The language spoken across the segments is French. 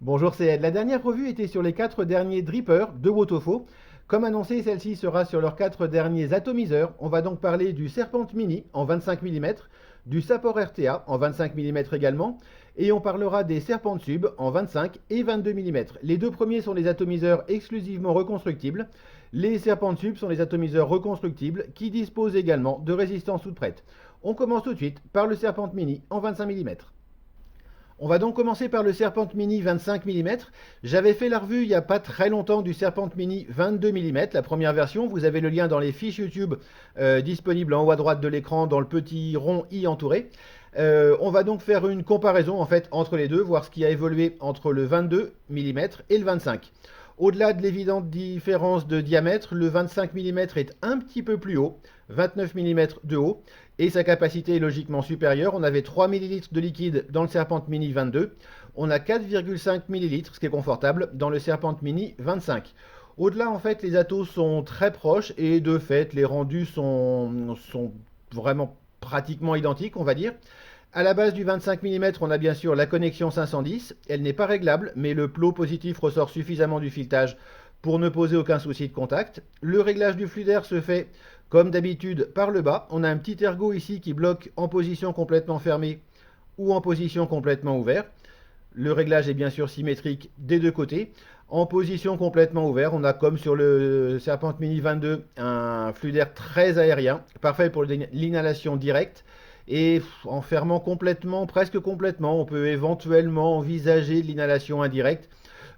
Bonjour, c'est Ed. La dernière revue était sur les 4 derniers drippers de Wotofo. Comme annoncé, celle-ci sera sur leurs 4 derniers atomiseurs. On va donc parler du Serpent Mini en 25 mm, du Sapor RTA en 25 mm également, et on parlera des Serpent Sub en 25 et 22 mm. Les deux premiers sont les atomiseurs exclusivement reconstructibles. Les Serpent Sub sont les atomiseurs reconstructibles qui disposent également de résistance toute prête. On commence tout de suite par le Serpent Mini en 25 mm. On va donc commencer par le Serpent Mini 25 mm. J'avais fait la revue il n'y a pas très longtemps du Serpent Mini 22 mm, la première version. Vous avez le lien dans les fiches YouTube disponibles en haut à droite de l'écran dans le petit rond i entouré. On va donc faire une comparaison en fait entre les deux, voir ce qui a évolué entre le 22 mm et le 25. Au-delà de l'évidente différence de diamètre, le 25 mm est un petit peu plus haut, 29 mm de haut, et sa capacité est logiquement supérieure. On avait 3 ml de liquide dans le Serpent Mini 22, on a 4,5 ml, ce qui est confortable, dans le Serpent Mini 25. Au-delà, en fait, les atos sont très proches et de fait, les rendus sont vraiment pratiquement identiques, on va dire. À la base du 25 mm, on a bien sûr la connexion 510. Elle n'est pas réglable, mais le plot positif ressort suffisamment du filetage pour ne poser aucun souci de contact. Le réglage du flux d'air se fait comme d'habitude par le bas. On a un petit ergot ici qui bloque en position complètement fermée ou en position complètement ouverte. Le réglage est bien sûr symétrique des deux côtés. En position complètement ouverte, on a comme sur le Serpent Mini 22 un flux d'air très aérien, parfait pour l'inhalation directe. Et en fermant complètement, presque complètement, on peut éventuellement envisager de l'inhalation indirecte.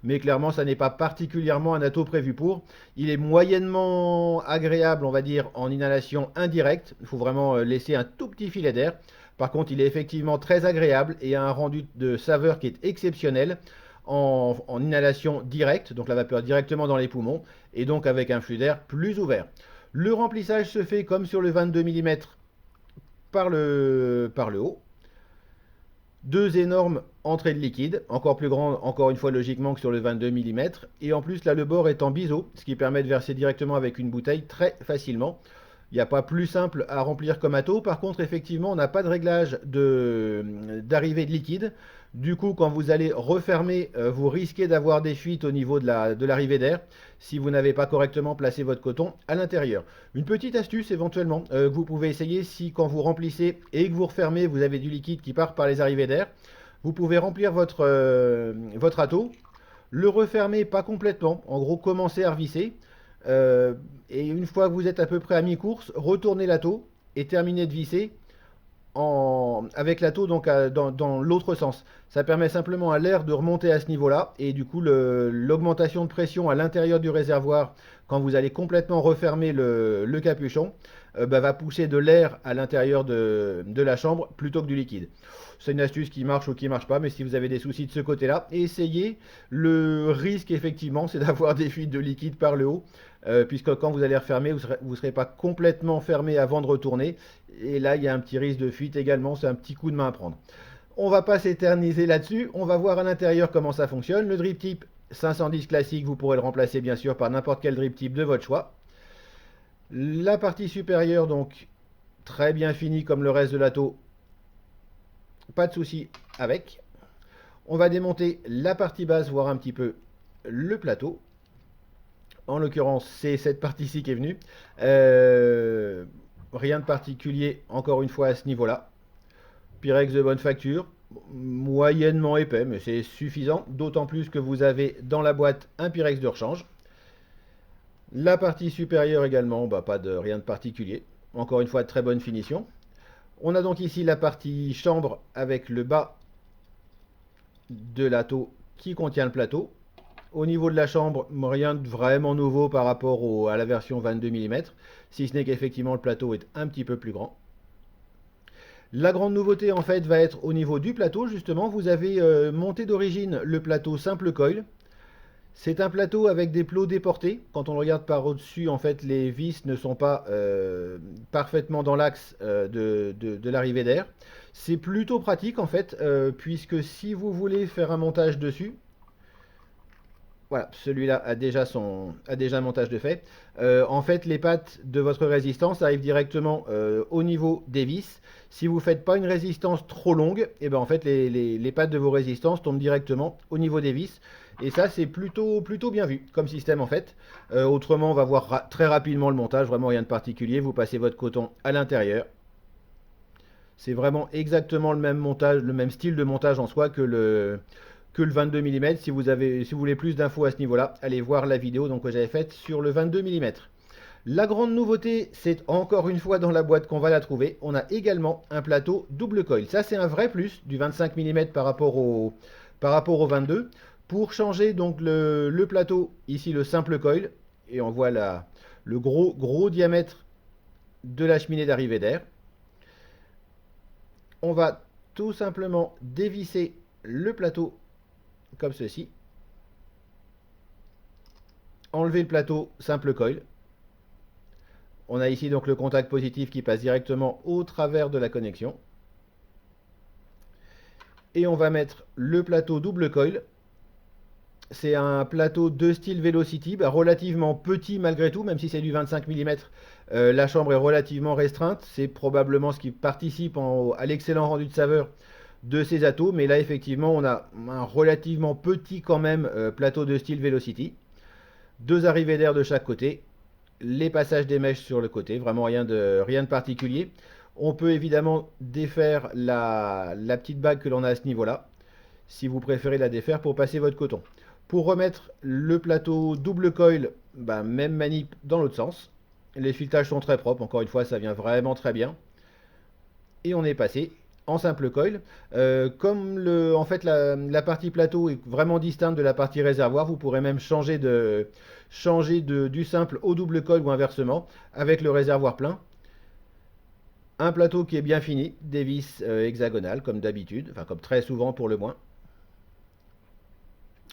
Mais clairement, ça n'est pas particulièrement un atout prévu pour. Il est moyennement agréable, on va dire, en inhalation indirecte. Il faut vraiment laisser un tout petit filet d'air. Par contre, il est effectivement très agréable et a un rendu de saveur qui est exceptionnel en inhalation directe, donc la vapeur directement dans les poumons, et donc avec un flux d'air plus ouvert. Le remplissage se fait comme sur le 22 mm par le haut. Deux énormes entrées de liquide, encore plus grandes, encore une fois logiquement que sur le 22 mm. Et en plus, là, le bord est en biseau, ce qui permet de verser directement avec une bouteille très facilement. Il n'y a pas plus simple à remplir comme ato. Par contre, effectivement, on n'a pas de réglage d'arrivée de liquide. Du coup, quand vous allez refermer, vous risquez d'avoir des fuites au niveau de l'arrivée d'air si vous n'avez pas correctement placé votre coton à l'intérieur. Une petite astuce éventuellement que vous pouvez essayer si quand vous remplissez et que vous refermez, vous avez du liquide qui part par les arrivées d'air. Vous pouvez remplir votre ato, le refermer pas complètement, en gros commencer à revisser. Et une fois que vous êtes à peu près à mi-course, retournez l'ato et terminez de visser avec l'ato donc dans l'autre sens. Ça permet simplement à l'air de remonter à ce niveau-là et du coup l'augmentation de pression à l'intérieur du réservoir quand vous allez complètement refermer le capuchon va pousser de l'air à l'intérieur de la chambre plutôt que du liquide. C'est une astuce qui marche ou qui marche pas, mais si vous avez des soucis de ce côté-là, essayez. Le risque effectivement c'est d'avoir des fuites de liquide par le haut, puisque quand vous allez refermer, vous ne serez pas complètement fermé avant de retourner. Et là, il y a un petit risque de fuite également, c'est un petit coup de main à prendre. On va pas s'éterniser là-dessus, on va voir à l'intérieur comment ça fonctionne. Le drip type 510 classique, vous pourrez le remplacer bien sûr par n'importe quel drip type de votre choix. La partie supérieure, donc, très bien finie comme le reste de l'atto, pas de souci avec. On va démonter la partie basse, voir un petit peu le plateau. En l'occurrence, c'est cette partie-ci qui est venue. Rien de particulier, encore une fois, à ce niveau-là. Pyrex de bonne facture, moyennement épais, mais c'est suffisant. D'autant plus que vous avez dans la boîte un Pyrex de rechange. La partie supérieure également, rien de particulier. Encore une fois, de très bonne finition. On a donc ici la partie chambre avec le bas de l'atto qui contient le plateau. Au niveau de la chambre, rien de vraiment nouveau par rapport à la version 22 mm, si ce n'est qu'effectivement le plateau est un petit peu plus grand. La grande nouveauté en fait va être au niveau du plateau, justement, vous avez monté d'origine le plateau simple coil. C'est un plateau avec des plots déportés. Quand on le regarde par au-dessus, en fait, les vis ne sont pas parfaitement dans l'axe de l'arrivée d'air. C'est plutôt pratique en fait, puisque si vous voulez faire un montage dessus, Voilà, celui-là a déjà un montage de fait. En fait, les pattes de votre résistance arrivent directement au niveau des vis. Si vous ne faites pas une résistance trop longue, et ben en fait, les pattes de vos résistances tombent directement au niveau des vis. Et ça, c'est plutôt bien vu comme système en fait. Autrement, on va voir très rapidement le montage, vraiment rien de particulier. Vous passez votre coton à l'intérieur. C'est vraiment exactement le même montage, le même style de montage en soi que le 22 mm. Si vous voulez plus d'infos à ce niveau-là, allez voir la vidéo donc, que j'avais faite sur le 22 mm. La grande nouveauté, c'est encore une fois dans la boîte qu'on va la trouver. On a également un plateau double coil. Ça, c'est un vrai plus du 25 mm par rapport au 22. Pour changer donc le plateau, ici le simple coil, et on voit le gros diamètre de la cheminée d'arrivée d'air. On va tout simplement dévisser le plateau comme ceci. Enlever le plateau simple coil. On a ici donc le contact positif qui passe directement au travers de la connexion. Et on va mettre le plateau double coil. C'est un plateau de style Velocity, relativement petit malgré tout, même si c'est du 25 mm. La chambre est relativement restreinte. C'est probablement ce qui participe à l'excellent rendu de saveur de ces atos. Mais là, effectivement, on a un relativement petit quand même plateau de style Velocity. Deux arrivées d'air de chaque côté. Les passages des mèches sur le côté. Vraiment rien de particulier. On peut évidemment défaire la petite bague que l'on a à ce niveau-là, si vous préférez la défaire pour passer votre coton. Pour remettre le plateau double coil, même manip dans l'autre sens. Les filettages sont très propres, encore une fois ça vient vraiment très bien. Et on est passé en simple coil. Comme en fait la partie plateau est vraiment distincte de la partie réservoir, vous pourrez même changer du simple au double coil ou inversement avec le réservoir plein. Un plateau qui est bien fini, des vis hexagonales comme d'habitude, enfin comme très souvent pour le moins.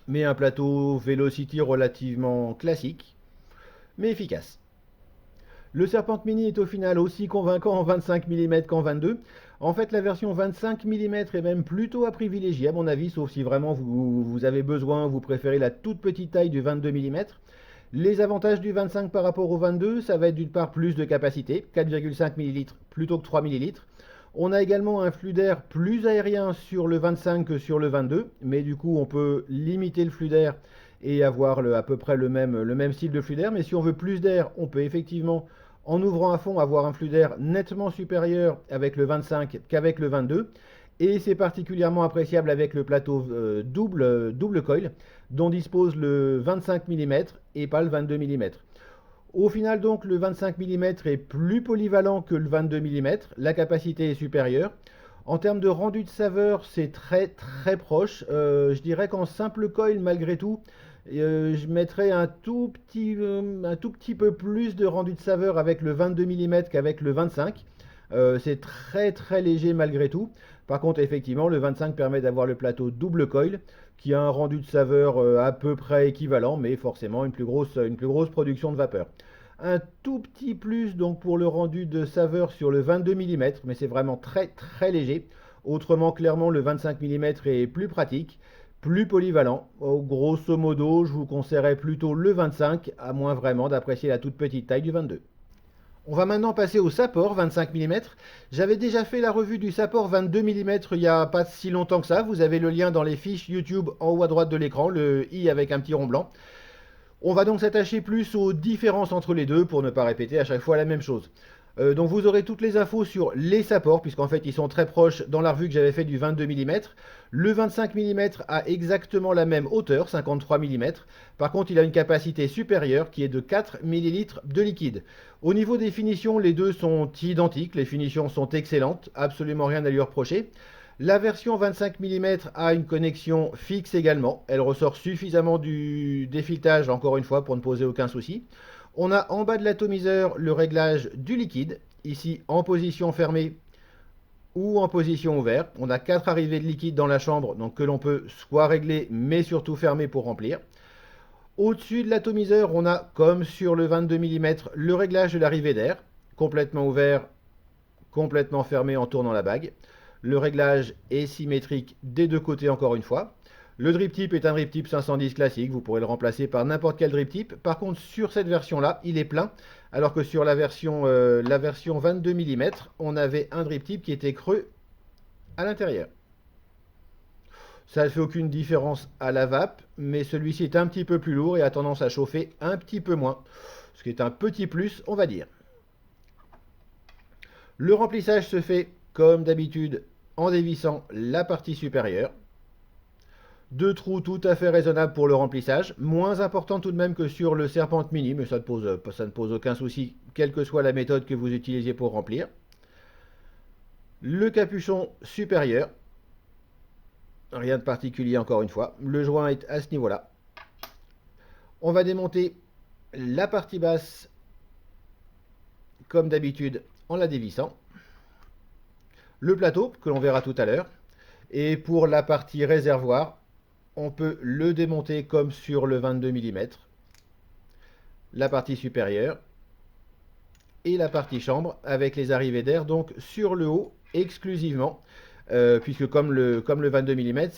Mais un plateau Velocity relativement classique, mais efficace. Le Serpent Mini est au final aussi convaincant en 25 mm qu'en 22. En fait, la version 25 mm est même plutôt à privilégier à mon avis, sauf si vraiment vous avez besoin, vous préférez la toute petite taille du 22 mm. Les avantages du 25 par rapport au 22, ça va être d'une part plus de capacité, 4,5 ml plutôt que 3 ml. On a également un flux d'air plus aérien sur le 25 que sur le 22, mais du coup on peut limiter le flux d'air et avoir à peu près le même style de flux d'air. Mais si on veut plus d'air, on peut effectivement, en ouvrant à fond, avoir un flux d'air nettement supérieur avec le 25 qu'avec le 22. Et c'est particulièrement appréciable avec le plateau double coil dont dispose le 25 mm et pas le 22 mm. Au final donc le 25 mm est plus polyvalent que le 22 mm, la capacité est supérieure. En termes de rendu de saveur, c'est très proche. Je dirais qu'en simple coil malgré tout, je mettrais un tout petit peu plus de rendu de saveur avec le 22 mm qu'avec le 25. C'est très léger malgré tout. Par contre, effectivement, le 25 permet d'avoir le plateau double coil qui a un rendu de saveur à peu près équivalent, mais forcément une plus grosse production de vapeur. Un tout petit plus donc pour le rendu de saveur sur le 22 mm, mais c'est vraiment très léger. Autrement, clairement, le 25 mm est plus pratique, plus polyvalent. Grosso modo, je vous conseillerais plutôt le 25, à moins vraiment d'apprécier la toute petite taille du 22. On va maintenant passer au Sapor 25 mm. J'avais déjà fait la revue du Sapor 22 mm il n'y a pas si longtemps que ça. Vous avez le lien dans les fiches YouTube en haut à droite de l'écran, le i avec un petit rond blanc. On va donc s'attacher plus aux différences entre les deux pour ne pas répéter à chaque fois la même chose. Donc vous aurez toutes les infos sur les Sapor, puisqu'en fait ils sont très proches dans la revue que j'avais fait du 22 mm. Le 25 mm a exactement la même hauteur, 53 mm. Par contre il a une capacité supérieure qui est de 4 ml de liquide. Au niveau des finitions, les deux sont identiques, les finitions sont excellentes, absolument rien à lui reprocher. La version 25 mm a une connexion fixe également, elle ressort suffisamment du défiletage encore une fois pour ne poser aucun souci. On a en bas de l'atomiseur le réglage du liquide, ici en position fermée ou en position ouverte. On a 4 arrivées de liquide dans la chambre, donc que l'on peut soit régler mais surtout fermer pour remplir. Au-dessus de l'atomiseur, on a, comme sur le 22 mm, le réglage de l'arrivée d'air, complètement ouvert, complètement fermé en tournant la bague. Le réglage est symétrique des deux côtés encore une fois. Le drip tip est un drip tip 510 classique, vous pourrez le remplacer par n'importe quel drip tip. Par contre, sur cette version-là, il est plein, alors que sur la version 22 mm, on avait un drip tip qui était creux à l'intérieur. Ça ne fait aucune différence à la vape, mais celui-ci est un petit peu plus lourd et a tendance à chauffer un petit peu moins, ce qui est un petit plus, on va dire. Le remplissage se fait, comme d'habitude, en dévissant la partie supérieure. Deux trous tout à fait raisonnables pour le remplissage, moins important tout de même que sur le Serpent Mini, mais ça ne pose aucun souci, quelle que soit la méthode que vous utilisiez pour remplir. Le capuchon supérieur, rien de particulier encore une fois, le joint est à ce niveau-là. On va démonter la partie basse, comme d'habitude, en la dévissant. Le plateau, que l'on verra tout à l'heure. Et pour la partie réservoir, on peut le démonter comme sur le 22 mm. La partie supérieure et la partie chambre avec les arrivées d'air donc sur le haut exclusivement, puisque comme le 22 mm,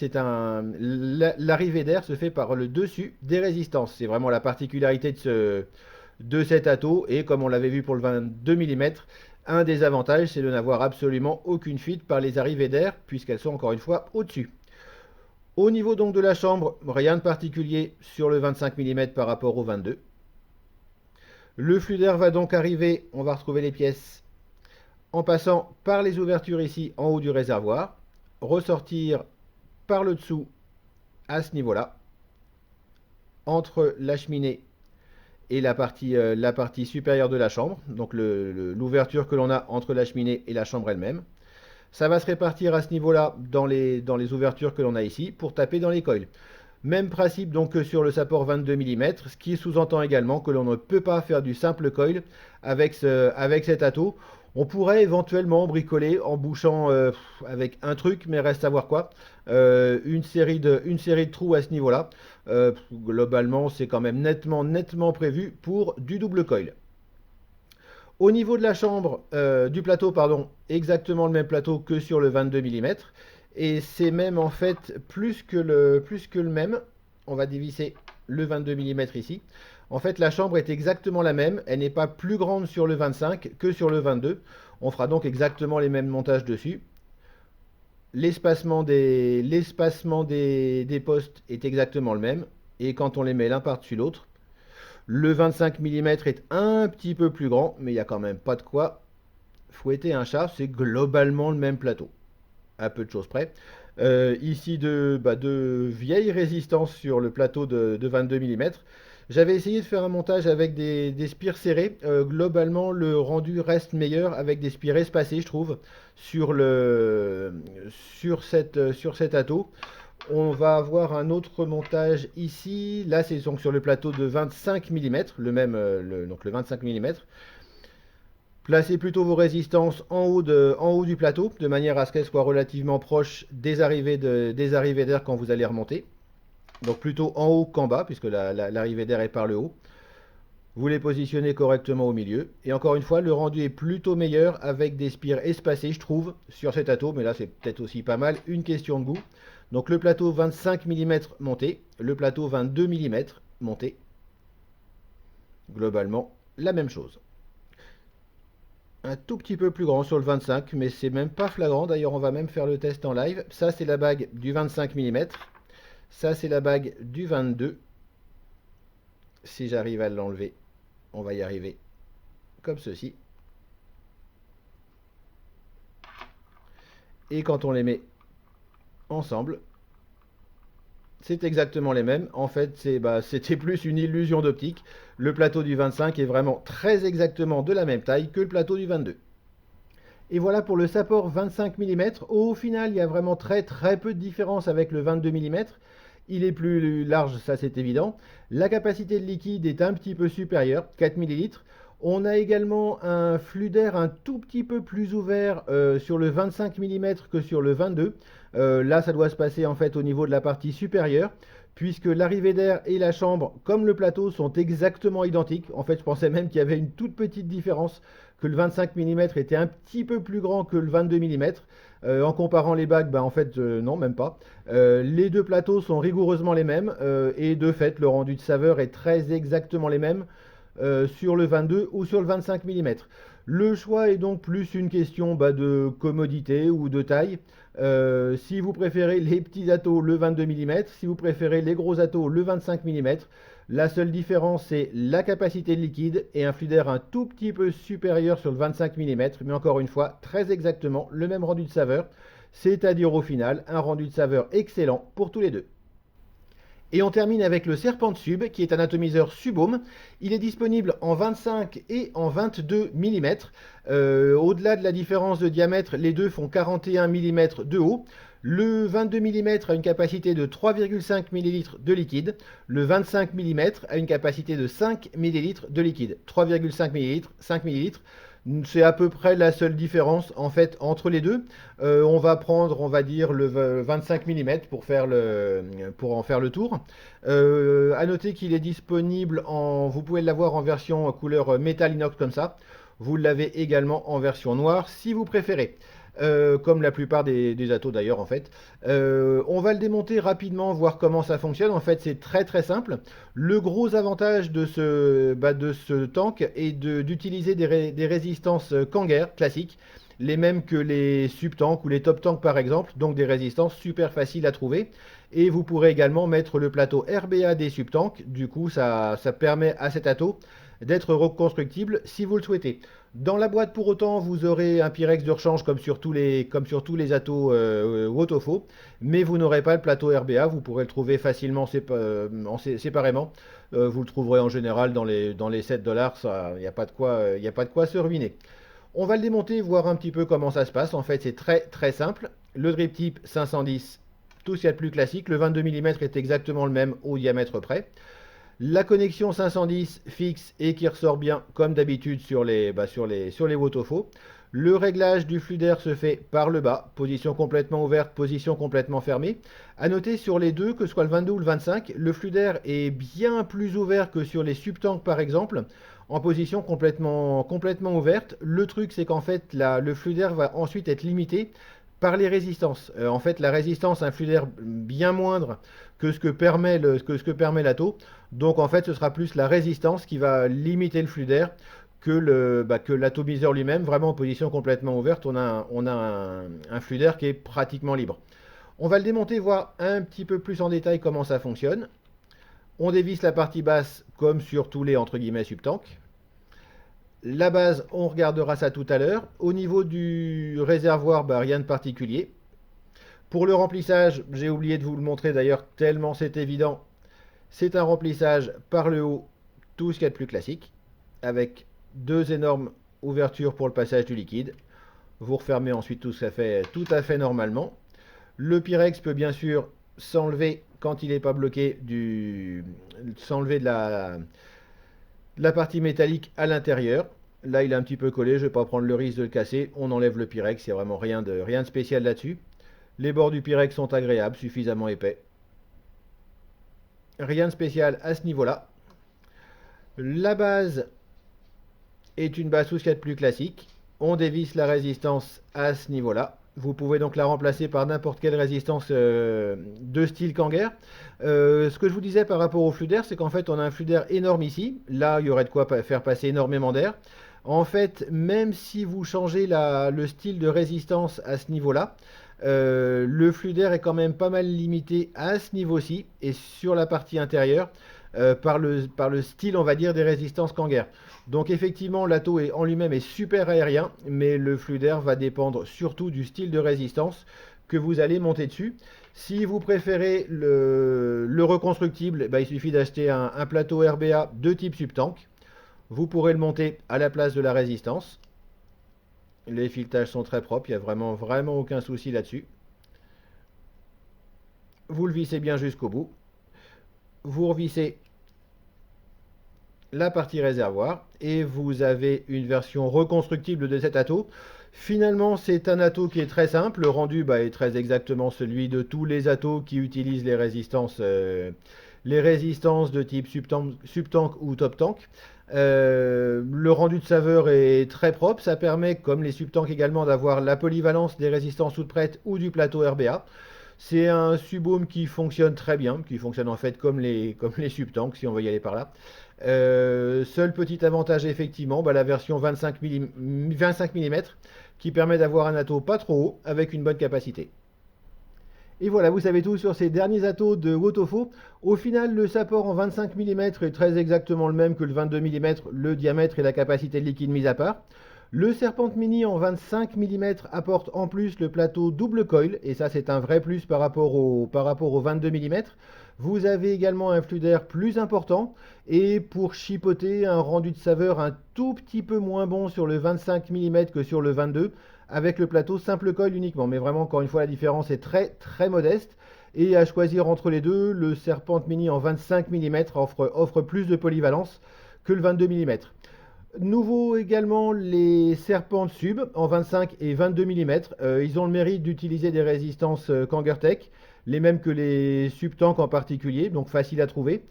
l'arrivée d'air se fait par le dessus des résistances. C'est vraiment la particularité de cet atto, et comme on l'avait vu pour le 22 mm, un des avantages, c'est de n'avoir absolument aucune fuite par les arrivées d'air, puisqu'elles sont encore une fois au-dessus. Au niveau donc de la chambre, rien de particulier sur le 25 mm par rapport au 22. Le flux d'air va donc arriver, on va retrouver les pièces, en passant par les ouvertures ici en haut du réservoir, ressortir par le dessous à ce niveau-là, entre la cheminée et la partie supérieure de la chambre, donc l'ouverture que l'on a entre la cheminée et la chambre elle-même. Ça va se répartir à ce niveau-là dans les ouvertures que l'on a ici pour taper dans les coils. Même principe donc que sur le Sapor 22 mm, ce qui sous-entend également que l'on ne peut pas faire du simple coil avec cet atto. On pourrait éventuellement bricoler en bouchant avec un truc, mais reste à voir quoi. Une série de trous à ce niveau-là. Globalement, c'est quand même nettement prévu pour du double coil. Au niveau de la chambre, du plateau, pardon, exactement le même plateau que sur le 22 mm. Et c'est même en fait plus que le même. On va dévisser le 22 mm ici. En fait, la chambre est exactement la même. Elle n'est pas plus grande sur le 25 que sur le 22. On fera donc exactement les mêmes montages dessus. L'espacement des postes est exactement le même. Et quand on les met l'un par-dessus l'autre, le 25 mm est un petit peu plus grand, mais il n'y a quand même pas de quoi fouetter un chat. C'est globalement le même plateau, à peu de choses près. Ici, de vieilles résistances sur le plateau de 22 mm. J'avais essayé de faire un montage avec des spires serrées. Globalement, le rendu reste meilleur avec des spires espacées, je trouve, sur cet atto. On va avoir un autre montage ici. Là, c'est donc sur le plateau de 25 mm, donc le 25 mm. Placez plutôt vos résistances en haut du plateau, de manière à ce qu'elles soient relativement proches des arrivées d'air quand vous allez remonter. Donc plutôt en haut qu'en bas, puisque l'arrivée d'air est par le haut. Vous les positionnez correctement au milieu. Et encore une fois, le rendu est plutôt meilleur avec des spires espacées, je trouve, sur cet atto. Mais là, c'est peut-être aussi pas mal, une question de goût. Donc le plateau 25 mm monté, le plateau 22 mm monté. Globalement, la même chose. Un tout petit peu plus grand sur le 25, mais c'est même pas flagrant. D'ailleurs, on va même faire le test en live. Ça, c'est la bague du 25 mm. Ça, c'est la bague du 22. Si j'arrive à l'enlever, on va y arriver comme ceci. Et quand on les met ensemble, c'est exactement les mêmes. En fait, c'était plus une illusion d'optique. Le plateau du 25 est vraiment très exactement de la même taille que le plateau du 22. Et voilà pour le Sapor 25 mm. Au final, il y a vraiment très peu de différence avec le 22 mm. Il est plus large, ça c'est évident. La capacité de liquide est un petit peu supérieure, 4 ml. On a également un flux d'air un tout petit peu plus ouvert sur le 25 mm que sur le 22. Là, ça doit se passer en fait au niveau de la partie supérieure, puisque l'arrivée d'air et la chambre, comme le plateau, sont exactement identiques. En fait, je pensais même qu'il y avait une toute petite différence, que le 25 mm était un petit peu plus grand que le 22 mm. En comparant les bacs, en fait, non, même pas. Les deux plateaux sont rigoureusement les mêmes et de fait, le rendu de saveur est très exactement les mêmes sur le 22 ou sur le 25 mm. Le choix est donc plus une question de commodité ou de taille. Si vous préférez les petits atos, le 22 mm. Si vous préférez les gros atos, le 25 mm. La seule différence, c'est la capacité de liquide et un flux d'air un tout petit peu supérieur sur le 25 mm. Mais encore une fois, très exactement le même rendu de saveur. C'est-à-dire au final, un rendu de saveur excellent pour tous les deux. Et on termine avec le Serpent Sub, qui est un atomiseur Subhome. Il est disponible en 25 et en 22 mm. Au-delà de la différence de diamètre, les deux font 41 mm de haut. Le 22 mm a une capacité de 3,5 ml de liquide. Le 25 mm a une capacité de 5 ml de liquide. 3,5 ml, 5 ml. C'est à peu près la seule différence en fait entre les deux. On va prendre, on va dire, le 25 mm pour en faire le tour. À noter qu'il est disponible vous pouvez l'avoir en version couleur métal inox comme ça. Vous l'avez également en version noire si vous préférez. Comme la plupart des atos d'ailleurs en fait. On va le démonter rapidement, voir comment ça fonctionne. En fait, c'est très très simple. Le gros avantage de ce tank est d'utiliser des résistances Kanger classiques, les mêmes que les sub-tanks ou les top-tanks par exemple, donc des résistances super faciles à trouver. Et vous pourrez également mettre le plateau RBA des sub-tanks. Du coup, ça permet à cet ato d'être reconstructible si vous le souhaitez. Dans la boîte, pour autant, vous aurez un Pyrex de rechange comme sur tous les atos Wotofo, mais vous n'aurez pas le plateau RBA. Vous pourrez le trouver facilement séparément. Vous le trouverez en général dans les 7 $. Il n'y a pas de quoi se ruiner. On va le démonter, voir un petit peu comment ça se passe. En fait, c'est très très simple. Le drip tip 510, tout ce qu'il y a de plus classique. Le 22 mm est exactement le même au diamètre près. La connexion 510 fixe et qui ressort bien comme d'habitude sur les Wotofo. Le réglage du flux d'air se fait par le bas, position complètement ouverte, position complètement fermée. A noter sur les deux, que ce soit le 22 ou le 25, le flux d'air est bien plus ouvert que sur les subtanks par exemple, en position complètement ouverte. Le truc c'est qu'en fait le flux d'air va ensuite être limité par les résistances. En fait, la résistance a un flux d'air bien moindre que ce que permet l'ATO. Donc en fait, ce sera plus la résistance qui va limiter le flux d'air que l'atomiseur lui-même. Vraiment en position complètement ouverte, on a un flux d'air qui est pratiquement libre. On va le démonter, voir un petit peu plus en détail comment ça fonctionne. On dévisse la partie basse comme sur tous les entre guillemets subtanks. La base, on regardera ça tout à l'heure. Au niveau du réservoir, rien de particulier. Pour le remplissage, j'ai oublié de vous le montrer d'ailleurs, tellement c'est évident. C'est un remplissage par le haut, tout ce qu'il y a de plus classique, avec deux énormes ouvertures pour le passage du liquide. Vous refermez ensuite tout à fait normalement. Le Pyrex peut bien sûr s'enlever quand il n'est pas bloqué, s'enlever de la partie métallique à l'intérieur. Là, il est un petit peu collé, je ne vais pas prendre le risque de le casser. On enlève le Pyrex, il n'y a vraiment rien de spécial là-dessus. Les bords du Pyrex sont agréables, suffisamment épais. Rien de spécial à ce niveau-là. La base est une base sous ce qu'il y a de plus classique. On dévisse la résistance à ce niveau-là. Vous pouvez donc la remplacer par n'importe quelle résistance de style Kanger. Ce que je vous disais par rapport au flux d'air, c'est qu'en fait on a un flux d'air énorme ici. Là, il y aurait de quoi faire passer énormément d'air. En fait, même si vous changez le style de résistance à ce niveau-là, le flux d'air est quand même pas mal limité à ce niveau-ci et sur la partie intérieure par le style, on va dire, des résistances Kanger. Donc effectivement, l'ATO en lui-même est super aérien, mais le flux d'air va dépendre surtout du style de résistance que vous allez monter dessus. Si vous préférez le reconstructible, il suffit d'acheter un plateau RBA de type subtank. Vous pourrez le monter à la place de la résistance. Les filetages sont très propres, il n'y a vraiment aucun souci là-dessus. Vous le vissez bien jusqu'au bout. Vous revissez la partie réservoir et vous avez une version reconstructible de cet ato. Finalement, c'est un ato qui est très simple. Le rendu est très exactement celui de tous les atos qui utilisent les résistances les résistances de type subtank ou top tank. Le rendu de saveur est très propre, ça permet, comme les subtanks également, d'avoir la polyvalence des résistances toutes prêtes ou du plateau RBA. C'est un subhome qui fonctionne très bien, qui fonctionne en fait comme les subtanks, si on veut y aller par là. Seul petit avantage, effectivement, la version 25 mm qui permet d'avoir un atto pas trop haut avec une bonne capacité. Et voilà, vous savez tout sur ces derniers attos de Wotofo. Au final, le support en 25 mm est très exactement le même que le 22 mm, le diamètre et la capacité de liquide mis à part. Le Serpent Mini en 25 mm apporte en plus le plateau double coil, et ça c'est un vrai plus par rapport au 22 mm. Vous avez également un flux d'air plus important, et pour chipoter, un rendu de saveur un tout petit peu moins bon sur le 25 mm que sur le 22, avec le plateau simple coil uniquement. Mais vraiment, encore une fois, la différence est très très modeste. Et à choisir entre les deux, le Serpent Mini en 25 mm offre plus de polyvalence que le 22 mm. Nouveau également les Serpents Sub en 25 et 22 mm. Ils ont le mérite d'utiliser des résistances Kangertech, les mêmes que les Subtank en particulier, donc facile à trouver.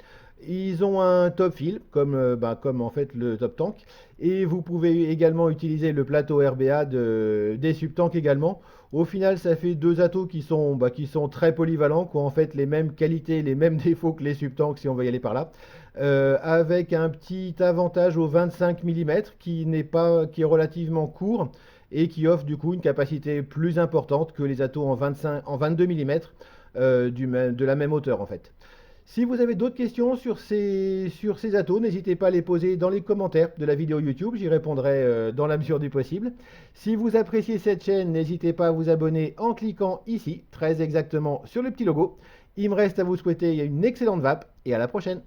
Ils ont un top fill, comme en fait le top tank. Et vous pouvez également utiliser le plateau RBA des subtanks également. Au final, ça fait deux attos qui sont très polyvalents, qui ont en fait les mêmes qualités, les mêmes défauts que les subtanks, si on veut y aller par là. Avec un petit avantage au 25 mm qui est relativement court et qui offre du coup une capacité plus importante que les attos en 22 mm de la même hauteur en fait. Si vous avez d'autres questions sur ces attos, n'hésitez pas à les poser dans les commentaires de la vidéo YouTube, j'y répondrai dans la mesure du possible. Si vous appréciez cette chaîne, n'hésitez pas à vous abonner en cliquant ici, très exactement sur le petit logo. Il me reste à vous souhaiter une excellente vape et à la prochaine.